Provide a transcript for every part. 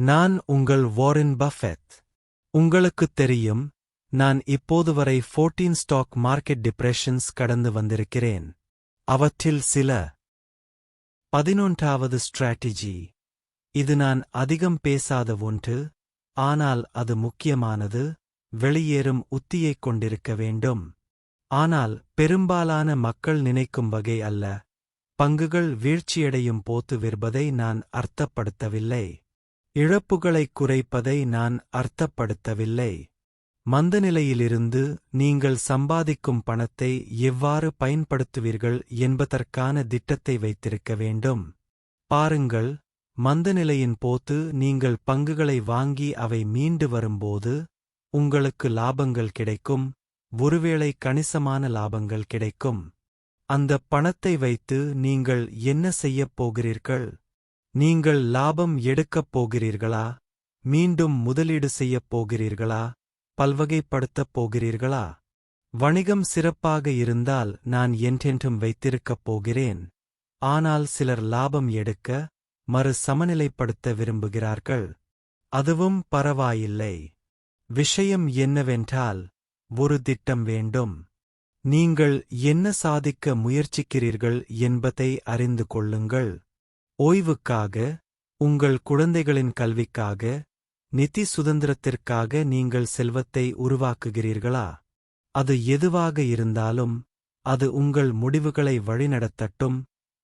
நான் உங்கள் Warren Buffett. உங்களுக்குத் தெரியும், நான் இப்போது வரை 14 ஸ்டாக் மார்க்கெட் டிப்ரெஷன்ஸ் கடந்து வந்திருக்கிறேன். அவற்றில் சில 11வது ஸ்ட்ராட்டஜி. இது நான் அதிகம் பேசாத ஒன்று, ஆனால் அது முக்கியமானது. வெளியேறும் உத்தியைக் கொண்டிருக்க வேண்டும். ஆனால் பெரும்பாலான மக்கள் நினைக்கும் வகை அல்ல. பங்குகள் வீழ்ச்சியடையும் போது விற்பதை நான் அர்த்தப்படுத்தவில்லை. இழப்புகளைக் குறைப்பதை நான் அர்த்தப்படுத்தவில்லை. மந்தநிலையிலிருந்து நீங்கள் சம்பாதிக்கும் பணத்தை எவ்வாறு பயன்படுத்துவீர்கள் என்பதற்கான திட்டத்தை வைத்திருக்க வேண்டும். பாருங்கள், மந்தநிலையின் போது நீங்கள் பங்குகளை வாங்கி அவை மீண்டு வரும்போது உங்களுக்கு லாபங்கள் கிடைக்கும், ஒருவேளை கணிசமான லாபங்கள் கிடைக்கும். அந்த பணத்தை வைத்து நீங்கள் என்ன செய்யப் போகிறீர்கள்? நீங்கள் லாபம் எடுக்கப் போகிறீர்களா? மீண்டும் முதலீடு செய்யப் போகிறீர்களா? பல்வகைப்படுத்தப் போகிறீர்களா? வணிகம் சிறப்பாக இருந்தால் நான் என்றென்றும் வைத்திருக்கப் போகிறேன். ஆனால் சிலர் லாபம் எடுக்க, மறு சமநிலைப்படுத்த விரும்புகிறார்கள். அதுவும் பரவாயில்லை. விஷயம் என்னவென்றால், ஒரு திட்டம் வேண்டும். நீங்கள் என்ன சாதிக்க முயற்சிக்கிறீர்கள் என்பதை அறிந்து கொள்ளுங்கள். ஓய்வுக்காக, உங்கள் குழந்தைகளின் கல்விக்காக, நிதி சுதந்திரத்திற்காக நீங்கள் செல்வத்தை உருவாக்குகிறீர்களா? அது எதுவாக இருந்தாலும், அது உங்கள் முடிவுகளை வழிநடத்தட்டும்.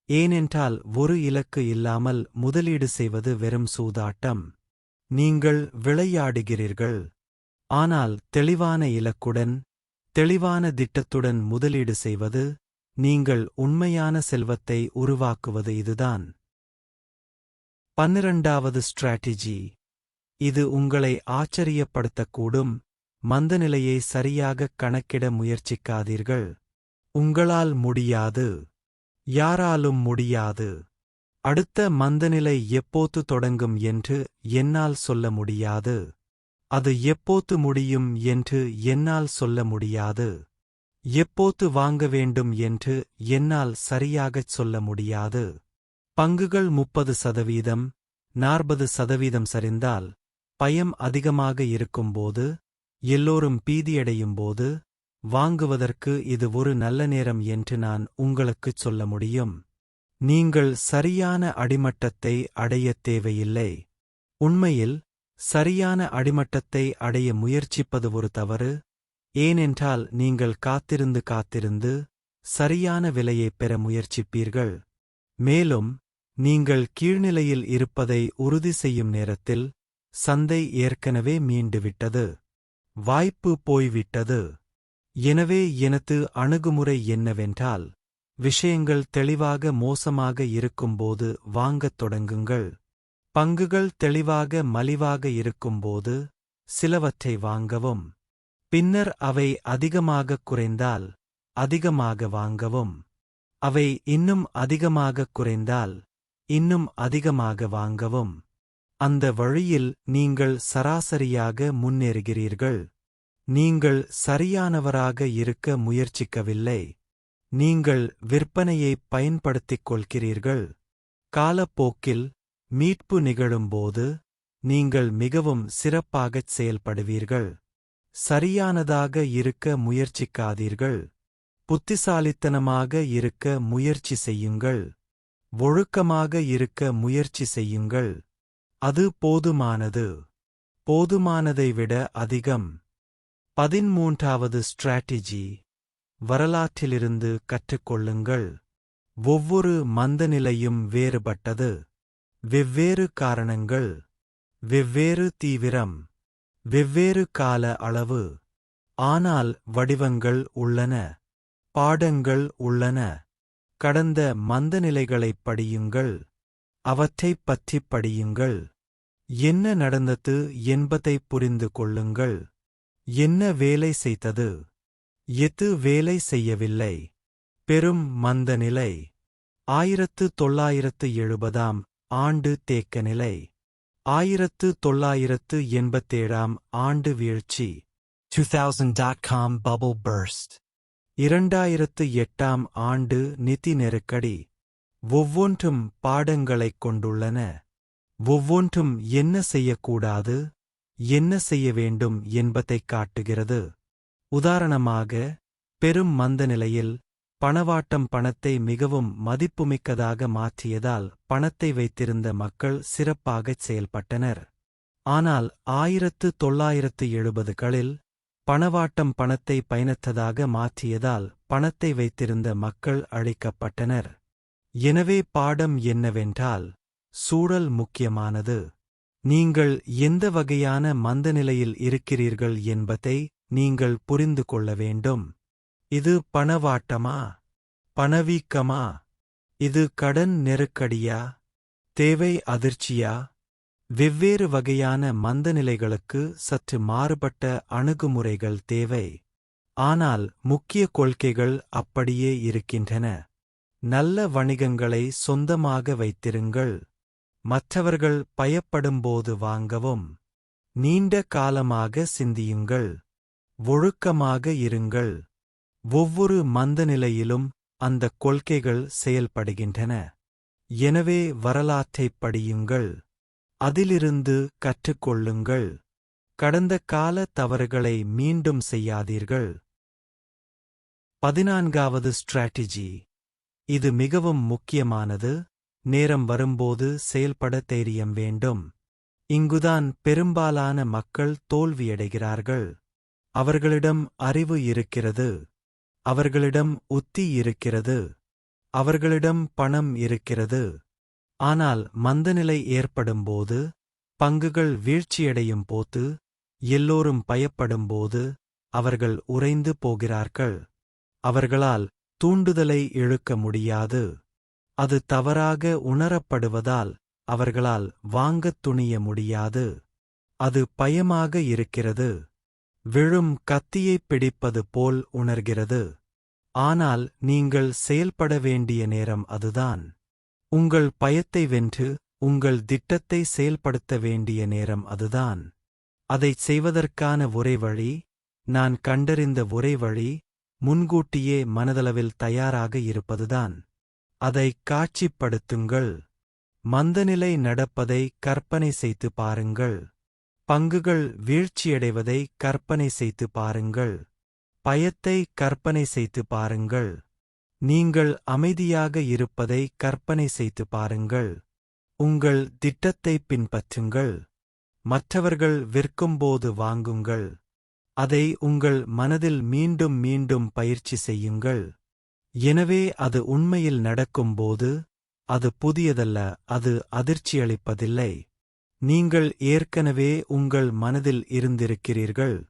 ஏனென்றால் ஒரு இலக்கு இல்லாமல் முதலீடு செய்வது வெறும் சூதாட்டம். நீங்கள் விளையாடுகிறீர்கள். ஆனால் தெளிவான இலக்குடன், தெளிவான திட்டத்துடன் முதலீடு செய்வது, நீங்கள் உண்மையான செல்வத்தை உருவாக்குவது இதுதான். 12வது ஸ்ட்ராட்டஜி. இது உங்களை ஆச்சரியப்படுத்தக்கூடும். மந்தநிலையை சரியாகக் கணக்கிட முயற்சிக்காதீர்கள். உங்களால் முடியாது. யாராலும் முடியாது. அடுத்த மந்தநிலை எப்போது தொடங்கும் என்று என்னால் சொல்ல முடியாது. அது எப்போது முடியும் என்று என்னால் சொல்ல முடியாது. எப்போது வாங்க வேண்டும் என்று என்னால் சரியாகச் சொல்ல முடியாது. பங்குகள் 30%, 40% சரிந்தால், பயம் அதிகமாக இருக்கும்போது, எல்லோரும் பீதியடையும்போது, வாங்குவதற்கு இது ஒரு நல்ல நேரம் என்று நான் உங்களுக்குச் சொல்ல முடியும். நீங்கள் சரியான அடிமட்டத்தை அடையத் தேவையில்லை. உண்மையில், சரியான அடிமட்டத்தை அடைய முயற்சிப்பது ஒரு தவறு. ஏனென்றால் நீங்கள் காத்திருந்து சரியான விலையைப் பெற முயற்சிப்பீர்கள். மேலும், நீங்கள் கீழ்நிலையில் இருப்பதை உறுதி செய்யும் நேரத்தில், சந்தை ஏற்கனவே மீண்டுவிட்டது. வாய்ப்பு போய்விட்டது. எனவே எனது அணுகுமுறை என்னவென்றால், விஷயங்கள் தெளிவாக மோசமாக இருக்கும்போது வாங்கத் தொடங்குங்கள். பங்குகள் தெளிவாக மலிவாக இருக்கும்போது சிலவற்றை வாங்கவும். பின்னர் அவை அதிகமாகக் குறைந்தால் அதிகமாக வாங்கவும். அவை இன்னும் அதிகமாகக் குறைந்தால் இன்னும் அதிகமாக வாங்கவும். அந்த வழியில் நீங்கள் சராசரியாக முன்னேறுகிறீர்கள். நீங்கள் சரியானவராக இருக்க முயற்சிக்கவில்லை. நீங்கள் விற்பனையைப் பயன்படுத்திக் கொள்கிறீர்கள். காலப்போக்கில் மீட்பு நிகழும்போது நீங்கள் மிகவும் சிறப்பாகச் செயல்படுவீர்கள். சரியானதாக இருக்க முயற்சிக்காதீர்கள். புத்திசாலித்தனமாக இருக்க முயற்சி செய்யுங்கள். ஒழுக்கமாக இருக்க முயற்சி செய்யுங்கள். அது போதுமானது. போதுமானதை விட அதிகம். 13வது ஸ்ட்ராட்டஜி. வரலாற்றிலிருந்து கற்றுக்கொள்ளுங்கள். ஒவ்வொரு மந்தநிலையும் வேறுபட்டது. வெவ்வேறு காரணங்கள், வெவ்வேறு தீவிரம், வெவ்வேறு கால அளவு. ஆனால் வடிவங்கள் உள்ளன. பாடங்கள் உள்ளன. கடந்த மந்தநிலைகளைப் படியுங்கள். அவற்றைப் பற்றிப் படியுங்கள். என்ன நடந்தது என்பதைப் புரிந்து கொள்ளுங்கள். என்ன வேலை செய்தது? எது வேலை செய்யவில்லை? பெரும் மந்தநிலை. 1970ஆம் ஆண்டு தேக்கநிலை. 1987ஆம் ஆண்டு வீழ்ச்சி. 2000.com bubble burst. 2008ஆம் ஆண்டு நிதி நெருக்கடி. ஒவ்வொன்றும் பாடங்களைக் கொண்டுள்ளன. ஒவ்வொன்றும் என்ன செய்யக்கூடாது, என்ன செய்ய வேண்டும் என்பதைக் காட்டுகிறது. உதாரணமாக, பெரும் மந்தநிலையில் பணவாட்டம் பணத்தை மிகவும் மதிப்புமிக்கதாக மாற்றியதால் பணத்தை வைத்திருந்த மக்கள் சிறப்பாகச் செயல்பட்டனர். ஆனால் 1970களில் பணவாட்டம் பணத்தை பயனற்றதாக மாற்றியதால் பணத்தை வைத்திருந்த மக்கள் அழிக்கப்பட்டனர். எனவே பாடம் என்னவென்றால், சூழல் முக்கியமானது. நீங்கள் எந்த வகையான மந்தநிலையில் இருக்கிறீர்கள் என்பதை நீங்கள் புரிந்து கொள்ள வேண்டும். இது பணவாட்டமா, பணவீக்கமா? இது கடன் நெருக்கடியா, தேவை அதிர்ச்சியா? வெவ்வேறு வகையான மந்தநிலைகளுக்கு சற்று மாறுபட்ட அணுகுமுறைகள் தேவை. ஆனால் முக்கிய கொள்கைகள் அப்படியே இருக்கின்றன. நல்ல வணிகங்களை சொந்தமாக வைத்திருங்கள். மற்றவர்கள் பயப்படும்போது வாங்கவும். நீண்ட காலமாக சிந்தியுங்கள். ஒழுக்கமாக இருங்கள். ஒவ்வொரு மந்தநிலையிலும் அந்தக் கொள்கைகள் செயல்படுகின்றன. எனவே வரலாற்றைப் படியுங்கள். அதிலிருந்து கற்றுக்கொள்ளுங்கள். கடந்த கால தவறுகளை மீண்டும் செய்யாதீர்கள். 14வது ஸ்ட்ராட்டஜி. இது மிகவும் முக்கியமானது. நேரம் வரும்போது செயல்பட தைரியம் வேண்டும். இங்குதான் பெரும்பாலான மக்கள் தோல்வியடைகிறார்கள். அவர்களிடம் அறிவு இருக்கிறது. அவர்களிடம் உத்தி இருக்கிறது. அவர்களிடம் பணம் இருக்கிறது. ஆனால் மந்தநிலை ஏற்படும்போது, பங்குகள் வீழ்ச்சியடையும் போது, எல்லோரும் பயப்படும்போது, அவர்கள் உறைந்து போகிறார்கள். அவர்களால் தூண்டுதலை இழுக்க முடியாது. அது தவறாக உணரப்படுவதால் அவர்களால் வாங்கத் துணிய முடியாது. அது பயமாக இருக்கிறது. விழும் கத்தியைப் பிடிப்பது போல் உணர்கிறது. ஆனால் நீங்கள் செயல்பட வேண்டிய நேரம் அதுதான். உங்கள் பயத்தை வென்று உங்கள் திட்டத்தை செயல்படுத்த வேண்டிய நேரம் அதுதான். அதைச் செய்வதற்கான ஒரே வழி, நான் கண்டறிந்த ஒரே வழி, முன்கூட்டியே மனதளவில் தயாராக இருப்பதுதான். அதைக் காட்சிப்படுத்துங்கள். மந்தநிலை நடப்பதை கற்பனை செய்து பாருங்கள். பங்குகள் வீழ்ச்சியடைவதை கற்பனை செய்து பாருங்கள். பயத்தை கற்பனை செய்து பாருங்கள். நீங்கள் அமைதியாக இருப்பதை கற்பனை செய்து பாருங்கள். உங்கள் திட்டத்தைப் பின்பற்றுங்கள். மற்றவர்கள் விற்கும்போது வாங்குங்கள். அதை உங்கள் மனதில் மீண்டும் மீண்டும் பயிற்சி செய்யுங்கள். எனவே அது உண்மையில் நடக்கும்போது, அது புதியதல்ல, அது அதிர்ச்சியளிப்பதில்லை. நீங்கள் ஏற்கனவே உங்கள் மனதில் இருந்திருக்கிறீர்கள்.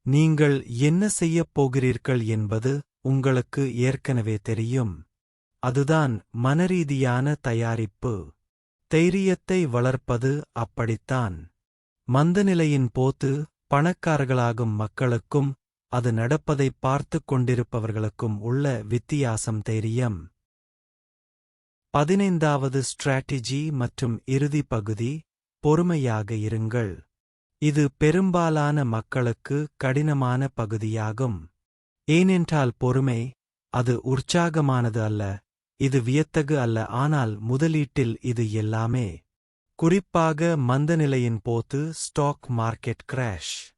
நீங்கள் என்ன செய்யப் போகிறீர்கள் என்பது உங்களுக்கு ஏற்கனவே தெரியும். அதுதான் மனரீதியான தயாரிப்பு. தைரியத்தை வளர்ப்பது அப்படித்தான். மந்தநிலையின் போது பணக்காரர்களாகும் மக்களுக்கும் அது நடப்பதைப் பார்த்துக் கொண்டிருப்பவர்களுக்கும் உள்ள வித்தியாசம் தைரியம். 15வது ஸ்ட்ராட்டஜி மற்றும் இறுதி பகுதி, பொறுமையாக இருங்கள். இது பெரும்பாலான மக்களுக்கு கடினமான பகுதியாகும். ஏனென்றால் பொறுமை, அது உற்சாகமானது அல்ல, இது வியத்தகு அல்ல, ஆனால் முதலீட்டில் இது எல்லாமே. குறிப்பாக மந்தநிலையின் போது ஸ்டாக் மார்க்கெட் கிராஷ்.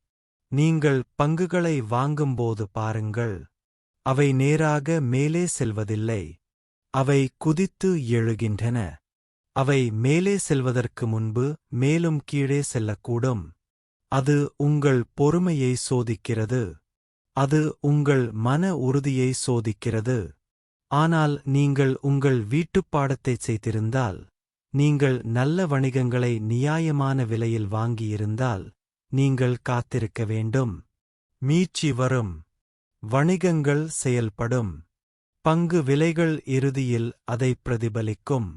நீங்கள் பங்குகளை வாங்கும்போது பாருங்கள். அவை நேராக மேலே செல்வதில்லை. அவை குதித்து எழுகின்றன. அவை மேலே செல்வதற்கு முன்பு மேலும் கீழே செல்லக்கூடும். அது உங்கள் பொறுமையை சோதிக்கிறது. அது உங்கள் மன உறுதியை சோதிக்கிறது. ஆனால் நீங்கள் உங்கள் வீட்டுப்பாடத்தைச் செய்திருந்தால், நீங்கள் நல்ல வணிகங்களை நியாயமான விலையில் வாங்கியிருந்தால், நீங்கள் காத்திருக்க வேண்டும். மீட்சி வரும். வணிகங்கள் செயல்படும். பங்கு விலைகள் இறுதியில் அதை பிரதிபலிக்கும்.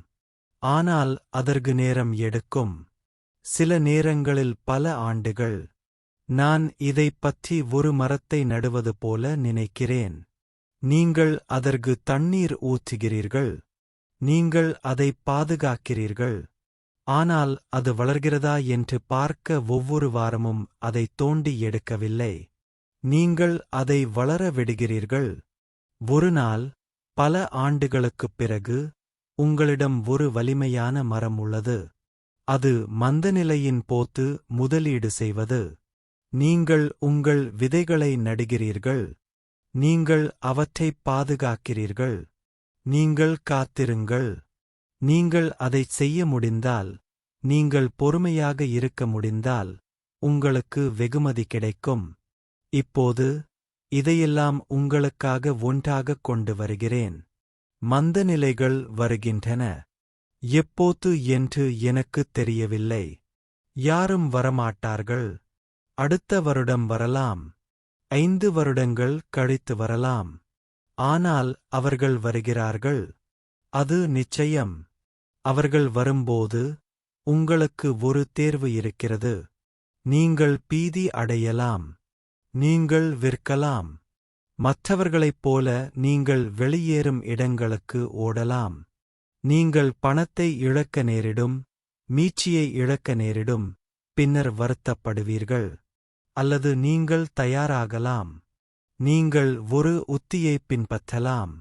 ஆனால் அதற்கு நேரம் எடுக்கும். சில நேரங்களில் பல ஆண்டுகள். நான் இதைப் பற்றி ஒரு மரத்தை நடுவது போல நினைக்கிறேன். நீங்கள் அதற்கு தண்ணீர் ஊற்றுகிறீர்கள். நீங்கள் அதைப் பாதுகாக்கிறீர்கள். ஆனால் அது வளர்கிறதா என்று பார்க்க ஒவ்வொரு வாரமும் அதை தோண்டி எடுக்கவில்லை. நீங்கள் அதை வளர விடுகிறீர்கள். ஒரு நாள், பல ஆண்டுகளுக்குப் பிறகு, உங்களிடம் ஒரு வலிமையான மரம் உள்ளது. அது மந்தநிலையின் போது முதலீடு செய்வது. நீங்கள் உங்கள் விதைகளை நடுகிறீர்கள். நீங்கள் அவற்றைப் பாதுகாக்கிறீர்கள். நீங்கள் காத்திருங்கள். நீங்கள் அதைச் செய்ய முடிந்தால், நீங்கள் பொறுமையாக இருக்க முடிந்தால், உங்களுக்கு வெகுமதி கிடைக்கும். இப்போது, இதையெல்லாம் உங்களுக்காக ஒன்றாகக் கொண்டு வருகிறேன். மந்தநிலைகள் வருகின்றன. எப்போது என்று எனக்குத் தெரியவில்லை. யாரும் வரமாட்டார்கள். அடுத்த வருடம் வரலாம். 5 வருடங்கள் கழித்து வரலாம். ஆனால் அவர்கள் வருகிறார்கள். அது நிச்சயம். அவர்கள் வரும்போது, உங்களுக்கு ஒரு தேர்வு இருக்கிறது. நீங்கள் பீதி அடையலாம். நீங்கள் விற்கலாம். மற்றவர்களைப் போல நீங்கள் வெளியேறும் இடங்களுக்கு ஓடலாம். நீங்கள் பணத்தை இழக்க நேரிடும், மீட்சியை இழக்க நேரிடும், பின்னர் வருத்தப்படுவீர்கள். அல்லது நீங்கள் தயாராகலாம். நீங்கள் ஒரு உத்தியைப் பின்பற்றலாம்.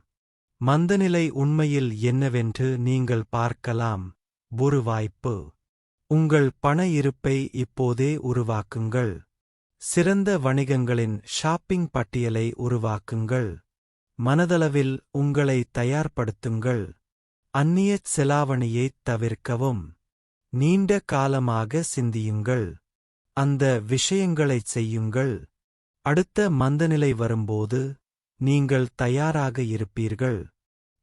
மந்தநிலை உண்மையில் என்னவென்று நீங்கள் பார்க்கலாம். ஒரு வாய்ப்பு. உங்கள் பண இருப்பை இப்போதே உருவாக்குங்கள். சிறந்த வணிகங்களின் ஷாப்பிங் பட்டியலை உருவாக்குங்கள். மனதளவில் உங்களை தயார்படுத்துங்கள். அந்நியச் செலாவணியைத் தவிர்க்கவும். நீண்ட காலமாக சிந்தியுங்கள். அந்த விஷயங்களைச் செய்யுங்கள். அடுத்த மந்தநிலை வரும்போது, நீங்கள் தயாராக இருப்பீர்கள்.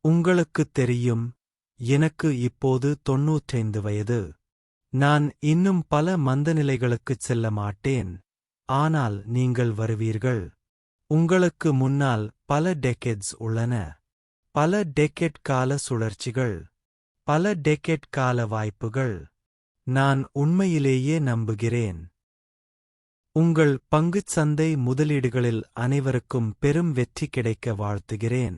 உங்களுக்குத் தெரியும், எனக்கு இப்போது 95 வயது. நான் இன்னும் பல மந்தநிலைகளுக்குச் செல்ல மாட்டேன். ஆனால் நீங்கள் வருவீர்கள். உங்களுக்கு முன்னால் பல டெக்கேட்ஸ் உள்ளன. பல டெக்கேட் கால சுழற்சிகள். பல டெக்கேட் கால வாய்ப்புகள். நான் உண்மையிலேயே நம்புகிறேன். உங்கள் பங்குச் சந்தை முதலீடுகளில் அனைவருக்கும் பெரும் வெற்றி கிடைக்க வாழ்த்துகிறேன்.